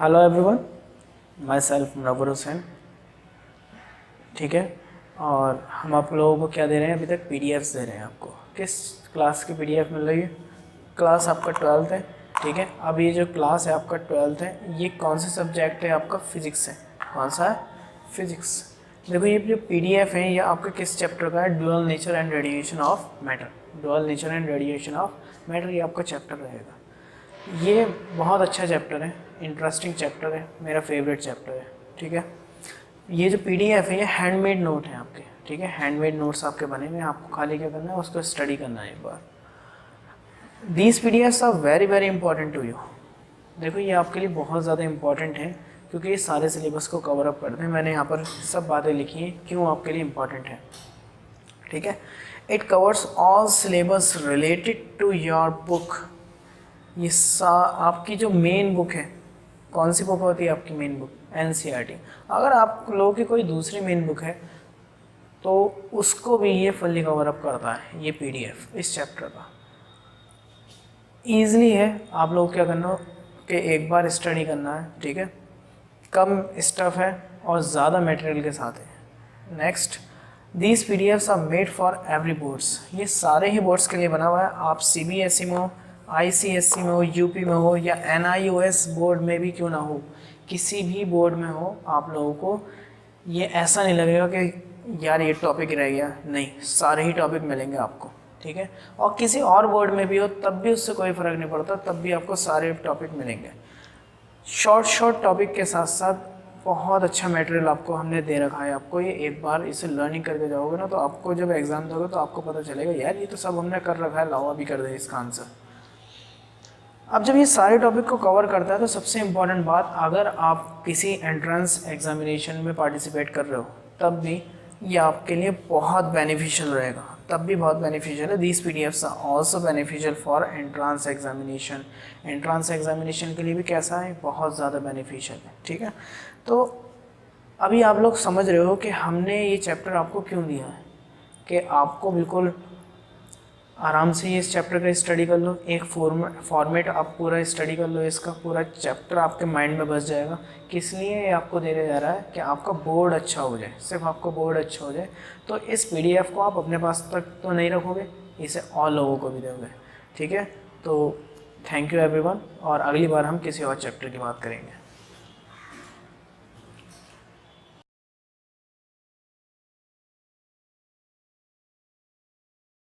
Hello everyone, my self Munawar Hussain. ठीक है, और हम आप लोगों को क्या दे रहे हैं, अभी तक पीडीएफ्स दे रहे हैं आपको। किस क्लास की पीडीएफ मिल रही है? क्लास आपका 12th है। ठीक है, अब ये जो क्लास है आपका 12th है, ये कौन से सब्जेक्ट है? आपका फिजिक्स है। कौन सा है? फिजिक्स। देखो ये जो पीडीएफ है ये आपका किस चैप्टर का है? Dual nature and radiation of matter. Dual nature and radiation of matter, ये आपका चैप्टर रहेगा। ये बहुत अच्छा चैप्टर है, इंटरेस्टिंग चैप्टर है, मेरा फेवरेट चैप्टर है। ठीक है, ये जो पीडीएफ है ये हैंडमेड नोट है आपके। ठीक है, हैंडमेड नोट्स आपके बने हुए हैं, आपको खाली क्या करना है, उसको स्टडी करना है एक बार। These PDFs are very very important to you. देखो ये आपके लिए बहुत ज़्यादा इंपॉर्टेंट है क्योंकि ये सारे सिलेबस को कवर अप करते हैं। मैंने यहाँ पर सब बातें लिखी हैं क्यों आपके लिए इंपॉर्टेंट है। ठीक है, it covers all syllabus related to your book. ये आपकी जो मेन बुक है, कौन सी बुक होती है आपकी मेन बुक? एनसीईआरटी। अगर आप लोगों की कोई दूसरी मेन बुक है तो उसको भी ये फुल्ली कवर अप करता है ये पीडीएफ इस चैप्टर का। ईज़िली है, आप लोग क्या करना कि एक बार स्टडी करना है। ठीक है, कम स्टफ़ है और ज़्यादा मटेरियल के साथ है। Next, these PDFs are made for every boards. ये सारे ही बोर्ड्स के लिए बना हुआ है। आप सीबीएसई में हो, आईसीएसई में हो, यूपी में हो या एनआईओएस बोर्ड में भी क्यों ना हो, किसी भी बोर्ड में हो, आप लोगों को ये ऐसा नहीं लगेगा कि यार ये टॉपिक रह गया। नहीं, सारे ही टॉपिक मिलेंगे आपको। ठीक है, और किसी और बोर्ड में भी हो तब भी उससे कोई फ़र्क नहीं पड़ता, तब भी आपको सारे टॉपिक मिलेंगे। शॉर्ट टॉपिक के साथ साथ बहुत अच्छा मटेरियल आपको हमने दे रखा है। आपको ये एक बार इसे लर्निंग करके जाओगे ना तो आपको जब एग्ज़ाम दोगे तो आपको पता चलेगा यार ये तो सब हमने कर रखा है, लाओ अभी कर दे इसका आंसर। अब जब ये सारे टॉपिक को कवर करता है तो सबसे इम्पॉर्टेंट बात, अगर आप किसी एंट्रेंस एग्जामिनेशन में पार्टिसिपेट कर रहे हो तब भी ये आपके लिए बहुत बेनिफिशियल रहेगा। तब भी बहुत बेनिफिशियल है। These PDFs are also beneficial for entrance examination. Entrance examination के लिए भी कैसा है? बहुत ज़्यादा बेनिफिशियल है। ठीक है, तो अभी आप लोग समझ रहे हो कि हमने ये चैप्टर आपको क्यों दिया है, कि आपको बिल्कुल आराम से ये इस चैप्टर का स्टडी कर लो। एक फॉर्मेट आप पूरा स्टडी कर लो, इसका पूरा चैप्टर आपके माइंड में बस जाएगा। किस लिए ये आपको दिया जा रहा है? कि आपका बोर्ड अच्छा हो जाए, सिर्फ आपको बोर्ड अच्छा हो जाए। तो इस पीडीएफ को आप अपने पास तक तो नहीं रखोगे, इसे और लोगों को भी दोगे। ठीक है, तो थैंक यू एवरीवन, और अगली बार हम किसी और चैप्टर की बात करेंगे।